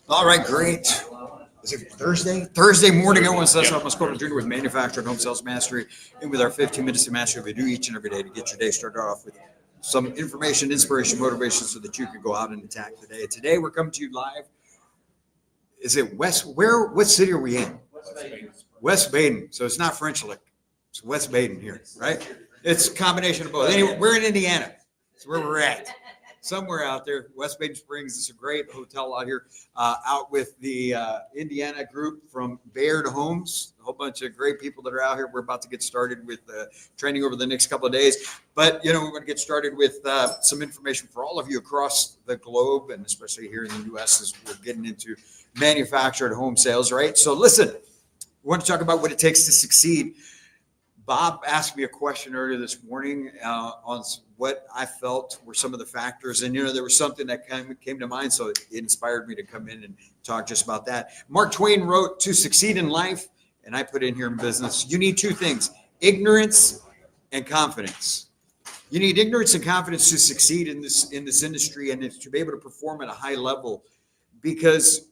All right, great. Is it Thursday? Thursday morning, everyone says I'm Scott Jr. with Manufacturing Home Sales Mastery, and with our 15 minutes to mastery we do each and every day to get your day started off with some information, inspiration, motivation, so that you can go out and attack the day. Today we're coming to you live. Is it West? Where? What city are we in? West Baden. So it's not French Lick. It's West Baden here, right? It's a combination of both. Anyway, we're in Indiana. That's where we're at. Somewhere out there, West Baden Springs. It's a great hotel out here, out with the Indiana group from Baird Homes. A whole bunch of great people that are out here. We're about to get started with training over the next couple of days. But, we're going to get started with some information for all of you across the globe, and especially here in the U.S. as we're getting into manufactured home sales, right? So listen, we want to talk about what it takes to succeed. Bob asked me a question earlier this morning on what I felt were some of the factors. And, there was something that came to mind. So it inspired me to come in and talk just about that. Mark Twain wrote, "To succeed in life," and I put in here in business, you need two things: ignorance and confidence. You need ignorance and confidence to succeed in this industry and to be able to perform at a high level, because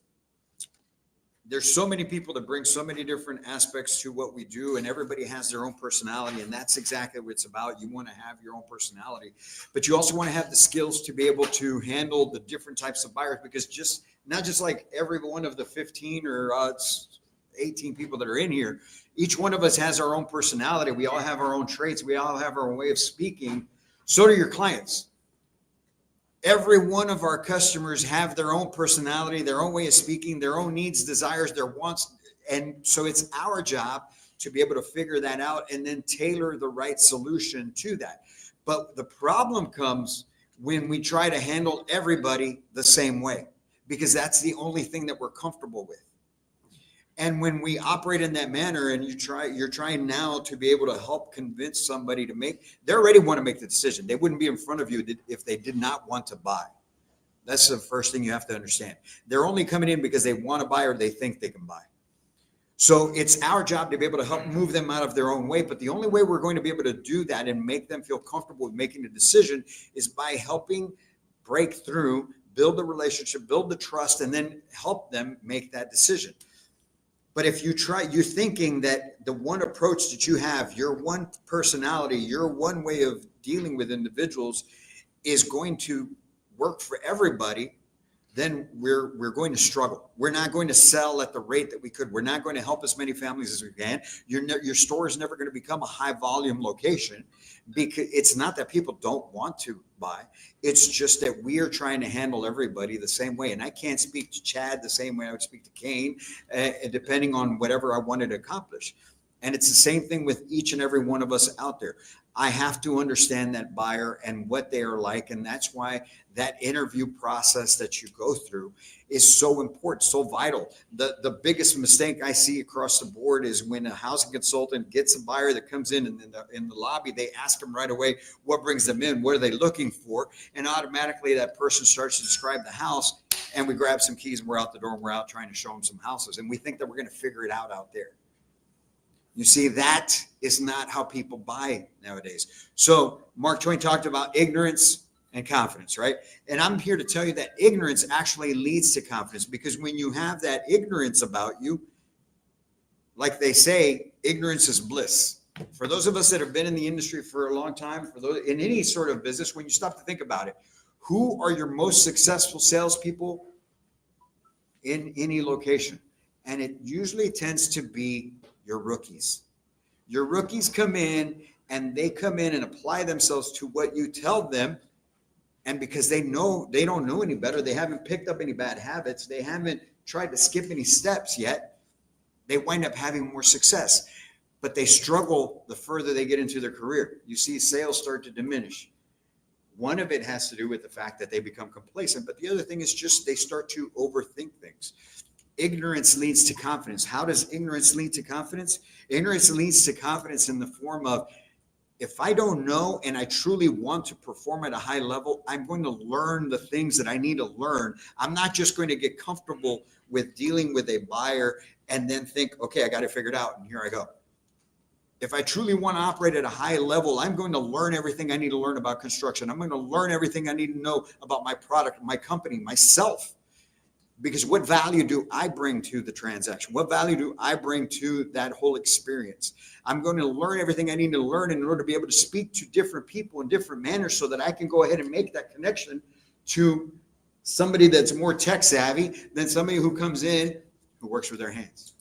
there's so many people that bring so many different aspects to what we do, and everybody has their own personality, and that's exactly what it's about. You want to have your own personality, but you also want to have the skills to be able to handle the different types of buyers, because not just like every one of the 15 or 18 people that are in here, each one of us has our own personality. We all have our own traits. We all have our own way of speaking. So do your clients. Every one of our customers have their own personality, their own way of speaking, their own needs, desires, their wants. And so it's our job to be able to figure that out and then tailor the right solution to that. But the problem comes when we try to handle everybody the same way, because that's the only thing that we're comfortable with. And when we operate in that manner, and you're trying now to be able to help convince somebody they already want to make the decision. They wouldn't be in front of you if they did not want to buy. That's the first thing you have to understand. They're only coming in because they want to buy or they think they can buy. So it's our job to be able to help move them out of their own way. But the only way we're going to be able to do that and make them feel comfortable with making a decision is by helping break through, build the relationship, build the trust, and then help them make that decision. But if you're thinking that the one approach that you have, your one personality, your one way of dealing with individuals is going to work for everybody, then we're going to struggle. We're not going to sell at the rate that we could. We're not going to help as many families as we can. Your store is never going to become a high volume location, because it's not that people don't want to buy. It's just that we are trying to handle everybody the same way. And I can't speak to Chad the same way I would speak to Kane, depending on whatever I wanted to accomplish. And it's the same thing with each and every one of us out there. I have to understand that buyer and what they are like. And that's why that interview process that you go through is so important, so vital. The biggest mistake I see across the board is when a housing consultant gets a buyer that comes in and in the lobby, they ask them right away, what brings them in? What are they looking for? And automatically that person starts to describe the house, and we grab some keys and we're out the door and we're out trying to show them some houses. And we think that we're going to figure it out there. You see, that is not how people buy nowadays. So Mark Twain talked about ignorance and confidence, right? And I'm here to tell you that ignorance actually leads to confidence, because when you have that ignorance about you, like they say, ignorance is bliss. For those of us that have been in the industry for a long time, for those in any sort of business, when you stop to think about it, who are your most successful salespeople in any location? And it usually tends to be your rookies. Your rookies come in and apply themselves to what you tell them. And because they don't know any better, they haven't picked up any bad habits, they haven't tried to skip any steps yet, they wind up having more success. But they struggle the further they get into their career. You see sales start to diminish. One of it has to do with the fact that they become complacent, but the other thing is just they start to overthink things. Ignorance leads to confidence. How does ignorance lead to confidence? Ignorance leads to confidence in the form of, if I don't know and I truly want to perform at a high level, I'm going to learn the things that I need to learn. I'm not just going to get comfortable with dealing with a buyer and then think, okay, I got to figure it out, and here I go. If I truly want to operate at a high level, I'm going to learn everything I need to learn about construction. I'm going to learn everything I need to know about my product, my company, myself. Because what value do I bring to the transaction? What value do I bring to that whole experience? I'm going to learn everything I need to learn in order to be able to speak to different people in different manners so that I can go ahead and make that connection to somebody that's more tech savvy than somebody who comes in who works with their hands.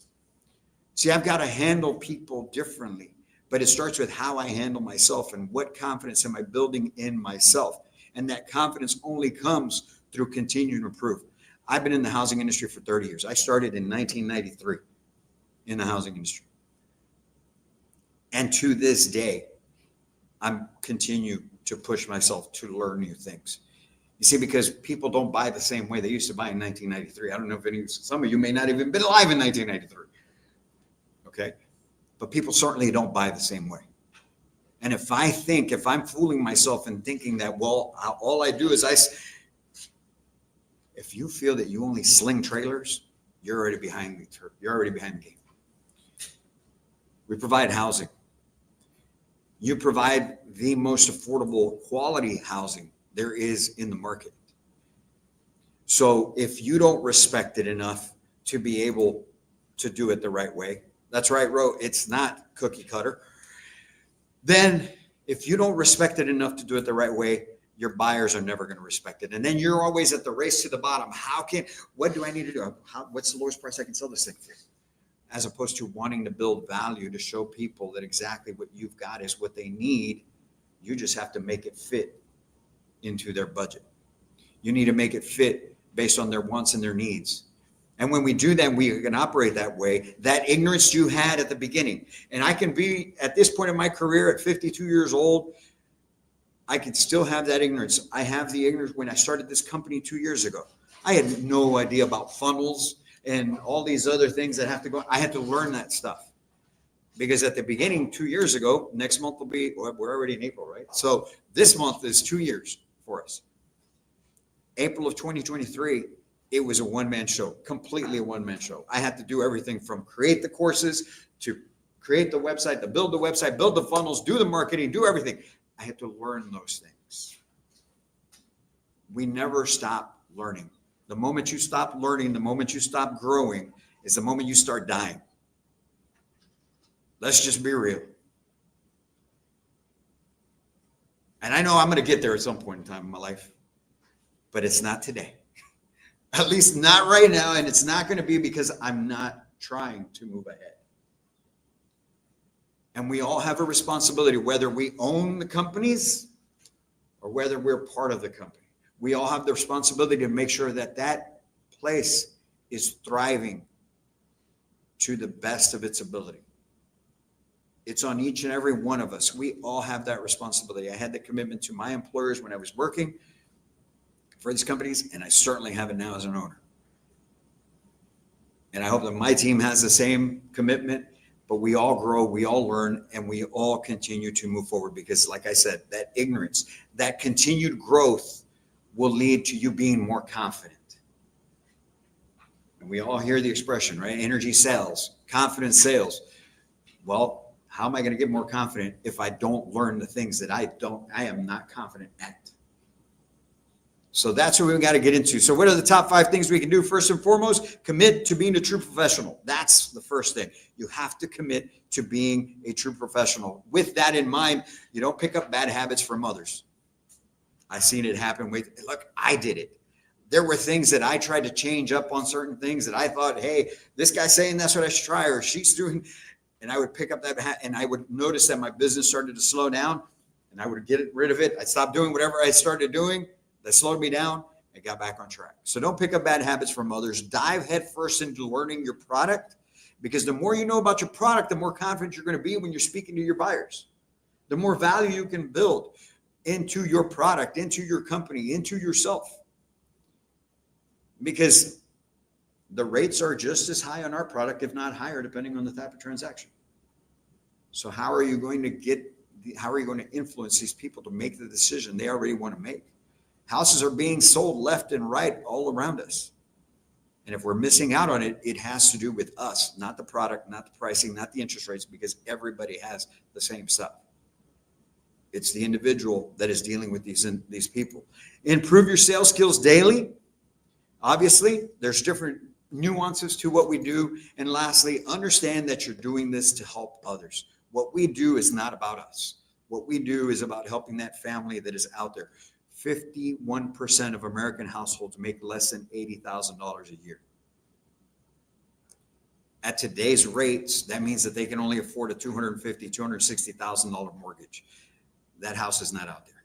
See, I've got to handle people differently, but it starts with how I handle myself and what confidence am I building in myself. And that confidence only comes through continuing to improve. I've been in the housing industry for 30 years. I started in 1993 in the housing industry. And to this day, I'm continue to push myself to learn new things. You see, because people don't buy the same way they used to buy in 1993. I don't know if some of you may not even been alive in 1993. Okay. But people certainly don't buy the same way. And if I'm fooling myself and thinking that, well, all I do is if you feel that you only sling trailers, you're already behind the game. We provide housing. You provide the most affordable quality housing there is in the market. So if you don't respect it enough to be able to do it the right way, that's right, Ro, it's not cookie cutter. Then if you don't respect it enough to do it the right way, your buyers are never going to respect it. And then you're always at the race to the bottom. What do I need to do? What's the lowest price I can sell this thing for? As opposed to wanting to build value to show people that exactly what you've got is what they need. You just have to make it fit into their budget. You need to make it fit based on their wants and their needs. And when we do that, we can operate that way. That ignorance you had at the beginning. And I can be at this point in my career at 52 years old, I can still have that ignorance. I have the ignorance when I started this company 2 years ago. I had no idea about funnels and all these other things that have to go. I had to learn that stuff because at the beginning 2 years ago, next month will be, we're already in April, right? So this month is 2 years for us. April of 2023, it was a one-man show, completely a one-man show. I had to do everything from create the courses to create the website, to build the website, build the funnels, do the marketing, do everything. I had to learn those things. We never stop learning. The moment you stop learning, the moment you stop growing, is the moment you start dying. Let's just be real. And I know I'm going to get there at some point in time in my life, but it's not today. At least not right now, and it's not going to be because I'm not trying to move ahead. And we all have a responsibility, whether we own the companies or whether we're part of the company. We all have the responsibility to make sure that that place is thriving to the best of its ability. It's on each and every one of us. We all have that responsibility. I had the commitment to my employers when I was working for these companies, and I certainly have it now as an owner. And I hope that my team has the same commitment, but we all grow, we all learn, and we all continue to move forward because, like I said, that ignorance, that continued growth will lead to you being more confident. And we all hear the expression, right? Energy sells, confidence sales. Well, how am I going to get more confident if I don't learn the things that I am not confident at? So that's what we've got to get into. So what are the top 5 things we can do? First and foremost, commit to being a true professional. That's the first thing. You have to commit to being a true professional. With that in mind, you don't pick up bad habits from others. I've seen it happen look, I did it. There were things that I tried to change up on certain things that I thought, hey, this guy's saying that's what I should try, or she's doing. And I would pick up that and I would notice that my business started to slow down and I would get rid of it. I'd stop doing whatever I started doing. That slowed me down and got back on track. So don't pick up bad habits from others. Dive headfirst into learning your product, because the more you know about your product, the more confident you're going to be when you're speaking to your buyers. The more value you can build into your product, into your company, into yourself. Because the rates are just as high on our product, if not higher, depending on the type of transaction. So how are you going to influence these people to make the decision they already want to make? Houses are being sold left and right all around us. And if we're missing out on it, it has to do with us, not the product, not the pricing, not the interest rates, because everybody has the same stuff. It's the individual that is dealing with these people. Improve your sales skills daily. Obviously, there's different nuances to what we do. And lastly, understand that you're doing this to help others. What we do is not about us. What we do is about helping that family that is out there. 51% of American households make less than $80,000 a year. At today's rates, that means that they can only afford a $250,000, $260,000 mortgage. That house is not out there.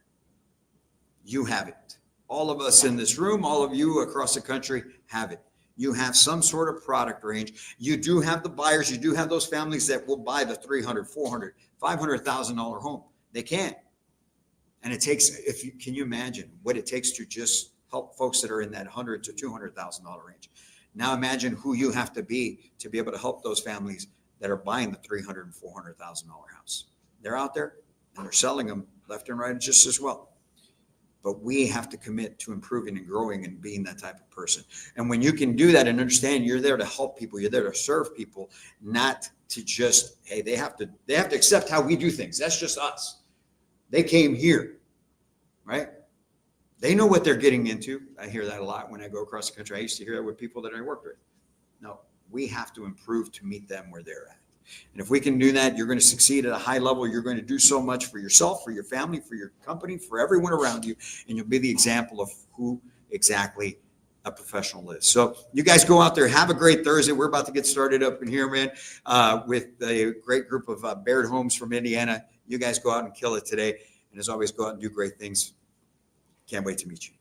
You have it. All of us in this room, all of you across the country have it. You have some sort of product range. You do have the buyers. You do have those families that will buy the $300,000, $400,000, $500,000 home. They can't. And it takes, can you imagine what it takes to just help folks that are in that $100,000 to $200,000 range? Now imagine who you have to be able to help those families that are buying the $300,000 and $400,000 house. They're out there and they're selling them left and right just as well. But we have to commit to improving and growing and being that type of person. And when you can do that and understand you're there to help people, you're there to serve people, not to just, hey, they have to accept how we do things. That's just us. They came here, right? They know what they're getting into. I hear that a lot when I go across the country. I used to hear that with people that I worked with. No, we have to improve to meet them where they're at. And if we can do that, you're going to succeed at a high level. You're going to do so much for yourself, for your family, for your company, for everyone around you. And you'll be the example of who exactly a professional is. So you guys go out there, have a great Thursday. We're about to get started up in here, man, with a great group of Baird Homes from Indiana. You guys go out and kill it today. And as always, go out and do great things. Can't wait to meet you.